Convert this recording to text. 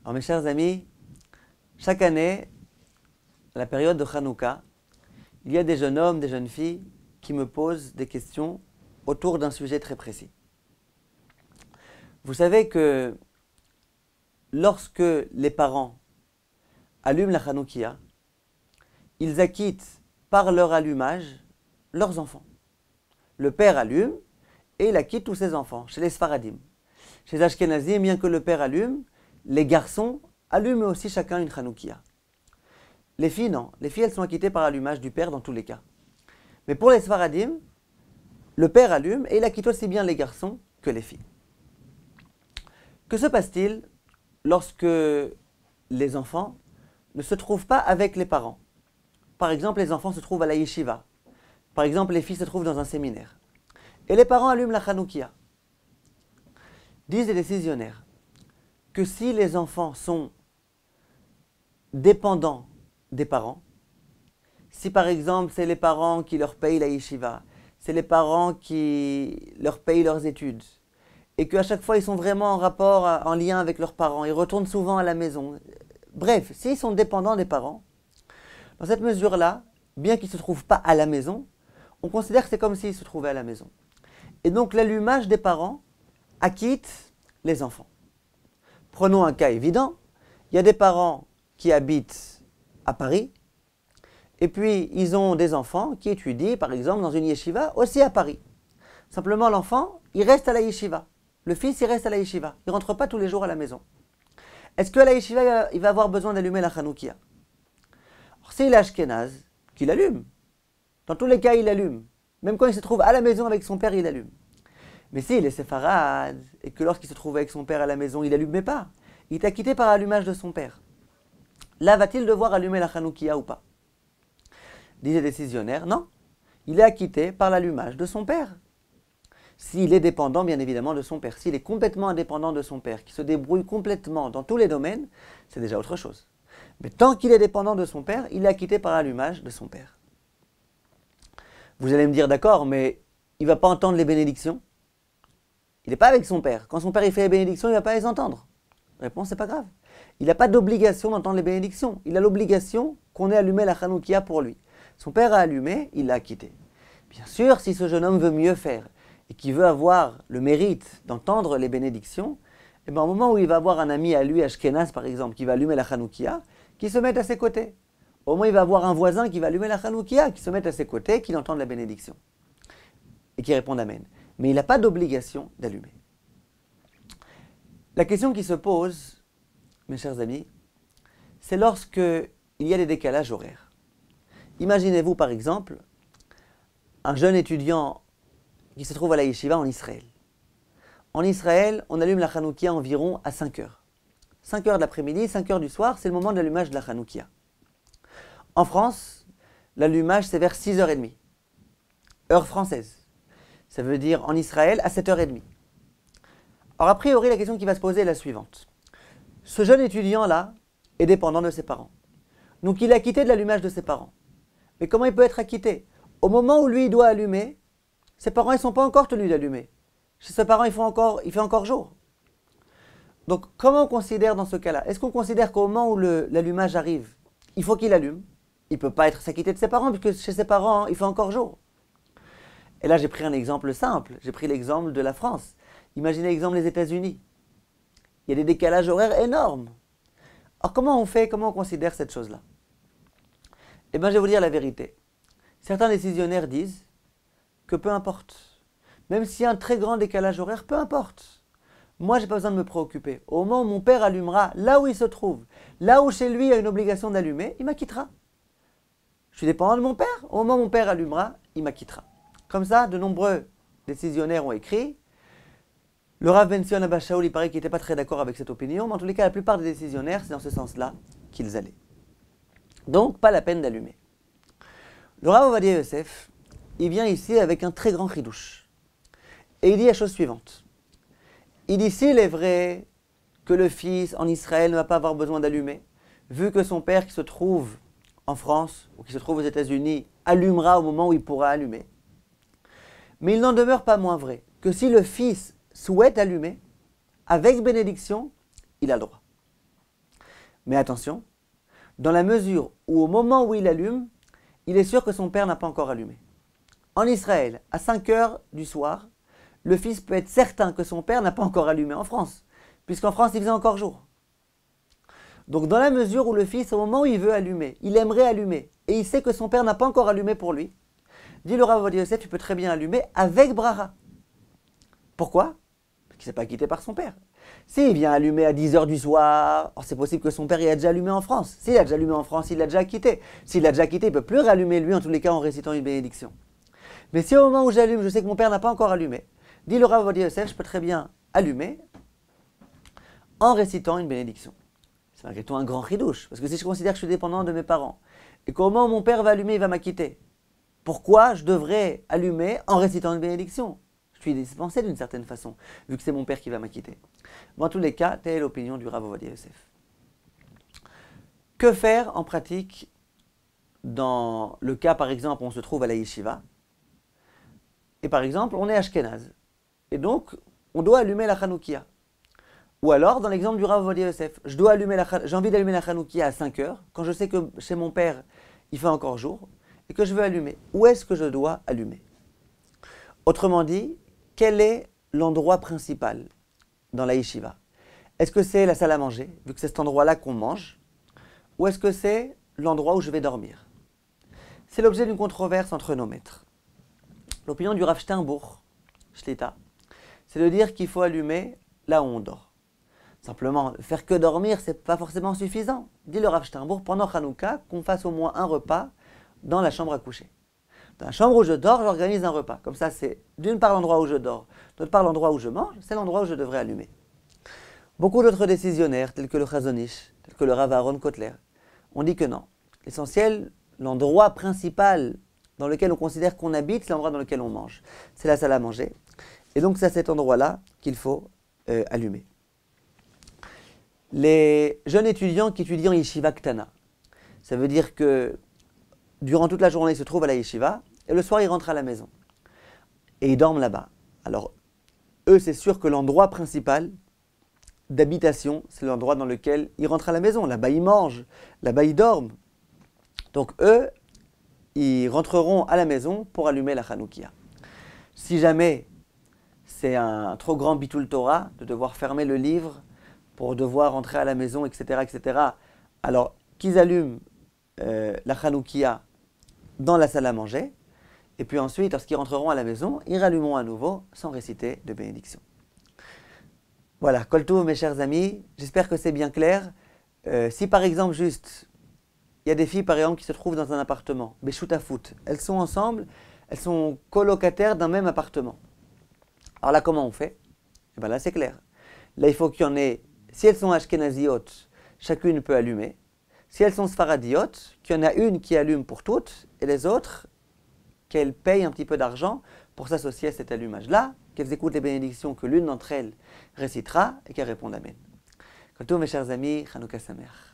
Alors mes chers amis, chaque année, à la période de Hanouka, il y a des jeunes hommes, des jeunes filles qui me posent des questions autour d'un sujet très précis. Vous savez que lorsque les parents allument la Hanoukia, ils acquittent par leur allumage leurs enfants. Le père allume et il acquitte tous ses enfants, chez les Sfaradim. Chez les Ashkenazim, bien que le père allume, les garçons allument aussi chacun une Hanoukia. Les filles, non. Les filles, elles sont acquittées par l'allumage du père dans tous les cas. Mais pour les Sfaradim, le père allume et il acquitte aussi bien les garçons que les filles. Que se passe-t-il lorsque les enfants ne se trouvent pas avec les parents? Par exemple, les enfants se trouvent à la yeshiva. Par exemple, les filles se trouvent dans un séminaire. Et les parents allument la Hanoukia. Disent les décisionnaires que si les enfants sont dépendants des parents, si par exemple c'est les parents qui leur payent la yeshiva, c'est les parents qui leur payent leurs études, et qu'à chaque fois ils sont vraiment en rapport, en lien avec leurs parents, ils retournent souvent à la maison. Bref, s'ils sont dépendants des parents, dans cette mesure-là, bien qu'ils ne se trouvent pas à la maison, on considère que c'est comme s'ils se trouvaient à la maison. Et donc l'allumage des parents acquitte les enfants. Prenons un cas évident, il y a des parents qui habitent à Paris, et puis ils ont des enfants qui étudient par exemple dans une yeshiva aussi à Paris. Simplement l'enfant, il reste à la yeshiva. Le fils, il reste à la yeshiva. Il ne rentre pas tous les jours à la maison. Est-ce qu'à la yeshiva, il va avoir besoin d'allumer la Hanoukia? Alors s'il est ashkénaze, qu'il allume. Dans tous les cas, il allume. Même quand il se trouve à la maison avec son père, il allume. Mais s'il est séfarade, et que lorsqu'il se trouve avec son père à la maison, il n'allumait pas, il est acquitté par l'allumage de son père. Là, va-t-il devoir allumer la Hanoukia ou pas? Disent les décisionnaires, non. Il est acquitté par l'allumage de son père. S'il est dépendant, bien évidemment, de son père. S'il est complètement indépendant de son père, qui se débrouille complètement dans tous les domaines, c'est déjà autre chose. Mais tant qu'il est dépendant de son père, il est acquitté par l'allumage de son père. Vous allez me dire, d'accord, mais il ne va pas entendre les bénédictions? Il n'est pas avec son père. Quand son père il fait les bénédictions, il ne va pas les entendre. Réponse, c'est pas grave. Il n'a pas d'obligation d'entendre les bénédictions. Il a l'obligation qu'on ait allumé la Hanoukia pour lui. Son père a allumé, il l'a acquitté. Bien sûr, si ce jeune homme veut mieux faire et qu'il veut avoir le mérite d'entendre les bénédictions, eh bien, au moment où il va avoir un ami à lui, Ashkenaz par exemple, qui va allumer la Hanoukia, qui se mette à ses côtés. Au moins, il va avoir un voisin qui va allumer la Hanoukia, qui se mette à ses côtés, qui entende la bénédiction. Et qui réponde Amen. Mais il n'a pas d'obligation d'allumer. La question qui se pose, mes chers amis, c'est lorsque il y a des décalages horaires. Imaginez-vous par exemple un jeune étudiant qui se trouve à la yeshiva en Israël. En Israël, on allume la Hanoukia environ à 5 heures. 5 heures de l'après-midi, 5 heures du soir, c'est le moment de l'allumage de la Hanoukia. En France, l'allumage c'est vers 6h30, heure française. Ça veut dire en Israël à 7h30. Alors a priori, la question qui va se poser est la suivante. Ce jeune étudiant-là est dépendant de ses parents. Donc il est acquitté de l'allumage de ses parents. Mais comment il peut être acquitté? Au moment où lui il doit allumer, ses parents ne sont pas encore tenus d'allumer. Chez ses parents, il fait encore jour. Donc comment on considère dans ce cas-là? Est-ce qu'on considère qu'au moment où l'allumage arrive, il faut qu'il allume? Il ne peut pas être s'acquitter de ses parents puisque chez ses parents, il fait encore jour. Et là, j'ai pris un exemple simple. J'ai pris l'exemple de la France. Imaginez l'exemple des États-Unis. Il y a des décalages horaires énormes. Alors comment on fait, comment on considère cette chose-là? Eh bien, je vais vous dire la vérité. Certains décisionnaires disent que peu importe. Même s'il y a un très grand décalage horaire, peu importe. Moi, je n'ai pas besoin de me préoccuper. Au moment où mon père allumera, là où il se trouve, là où chez lui il y a une obligation d'allumer, il m'acquittera. Je suis dépendant de mon père. Au moment où mon père allumera, il m'acquittera. Comme ça, de nombreux décisionnaires ont écrit. Le Rav Ben Sion Abba Shaul, il paraît qu'il n'était pas très d'accord avec cette opinion, mais en tous les cas, la plupart des décisionnaires, c'est dans ce sens-là qu'ils allaient. Donc, pas la peine d'allumer. Le Rav Ovadia Yosef, il vient ici avec un très grand chidouche. Et il dit la chose suivante. Il dit, s'il est vrai que le fils en Israël ne va pas avoir besoin d'allumer, vu que son père qui se trouve en France ou qui se trouve aux États-Unis allumera au moment où il pourra allumer. Mais il n'en demeure pas moins vrai que si le fils souhaite allumer, avec bénédiction, il a le droit. Mais attention, dans la mesure où au moment où il allume, il est sûr que son père n'a pas encore allumé. En Israël, à 5 heures du soir, le fils peut être certain que son père n'a pas encore allumé en France, puisqu'en France, il faisait encore jour. Donc dans la mesure où le fils, au moment où il veut allumer, il aimerait allumer, et il sait que son père n'a pas encore allumé pour lui, dit le Rav Ovadia Yosef, tu peux très bien allumer avec bracha. Pourquoi? Parce qu'il ne s'est pas quitté par son père. S'il vient allumer à 10 heures du soir, c'est possible que son père y a déjà allumé en France. S'il a déjà allumé en France, il l'a déjà quitté. S'il l'a déjà quitté, il ne peut plus rallumer lui, en tous les cas, en récitant une bénédiction. Mais si au moment où j'allume, je sais que mon père n'a pas encore allumé, dit le Rav Ovadia Yosef, je peux très bien allumer en récitant une bénédiction. C'est malgré tout un grand chidouche, parce que si je considère que je suis dépendant de mes parents, et qu'au moment où mon père va allumer, il va m'acquitter, pourquoi je devrais allumer en récitant une bénédiction? Je suis dispensé d'une certaine façon, vu que c'est mon père qui va m'acquitter. Dans tous les cas, telle est l'opinion du Rav Ovadia Yosef. Que faire en pratique dans le cas, par exemple, où on se trouve à la yeshiva, et par exemple, on est ashkénaze, et donc on doit allumer la Chanoukia. Ou alors, dans l'exemple du Rav Ovadia Yosef, j'ai envie d'allumer la Chanoukia à 5 heures, quand je sais que chez mon père, il fait encore jour, et que je veux allumer. Où est-ce que je dois allumer? Autrement dit, quel est l'endroit principal dans la yeshiva? Est-ce que c'est la salle à manger, vu que c'est cet endroit-là qu'on mange? Ou est-ce que c'est l'endroit où je vais dormir? C'est l'objet d'une controverse entre nos maîtres. L'opinion du Rav Steinbourg, Shlita, c'est de dire qu'il faut allumer là où on dort. Simplement, faire que dormir, c'est pas forcément suffisant. Dit le Rav Steinbourg, pendant Hanouka, qu'on fasse au moins un repas dans la chambre à coucher. Dans la chambre où je dors, j'organise un repas. Comme ça, c'est d'une part l'endroit où je dors, d'autre part l'endroit où je mange, c'est l'endroit où je devrais allumer. Beaucoup d'autres décisionnaires, tels que le Chazon Ish, tels que le Rav Aaron Kotler, ont dit que non. L'essentiel, l'endroit principal dans lequel on considère qu'on habite, c'est l'endroit dans lequel on mange. C'est la salle à manger. Et donc, c'est à cet endroit-là qu'il faut allumer. Les jeunes étudiants qui étudient en yeshiva ktana, ça veut dire que durant toute la journée, ils se trouvent à la yeshiva, et le soir, ils rentrent à la maison. Et ils dorment là-bas. Alors, eux, c'est sûr que l'endroit principal d'habitation, c'est l'endroit dans lequel ils rentrent à la maison. Là-bas, ils mangent, là-bas, ils dorment. Donc, eux, ils rentreront à la maison pour allumer la Chanoukia. Si jamais c'est un trop grand bitul Torah, de devoir fermer le livre pour devoir rentrer à la maison, etc., etc., alors qu'ils allument la Chanoukia dans la salle à manger, et puis ensuite, lorsqu'ils rentreront à la maison, ils rallumeront à nouveau sans réciter de bénédiction. Voilà, Kol Tov, mes chers amis, j'espère que c'est bien clair. Si par exemple, juste, il y a des filles par exemple qui se trouvent dans un appartement, Beshutafut, elles sont ensemble, elles sont colocataires d'un même appartement. Alors là, comment on fait? Eh bien là, c'est clair. Là, il faut qu'il y en ait, si elles sont ashkenaziotes, chacune peut allumer. Si elles sont sfaradiotes, qu'il y en a une qui allume pour toutes, et les autres, qu'elles payent un petit peu d'argent pour s'associer à cet allumage-là, qu'elles écoutent les bénédictions que l'une d'entre elles récitera et qu'elles répondent Amen. Comme tous mes chers amis, Chanouka Sameach.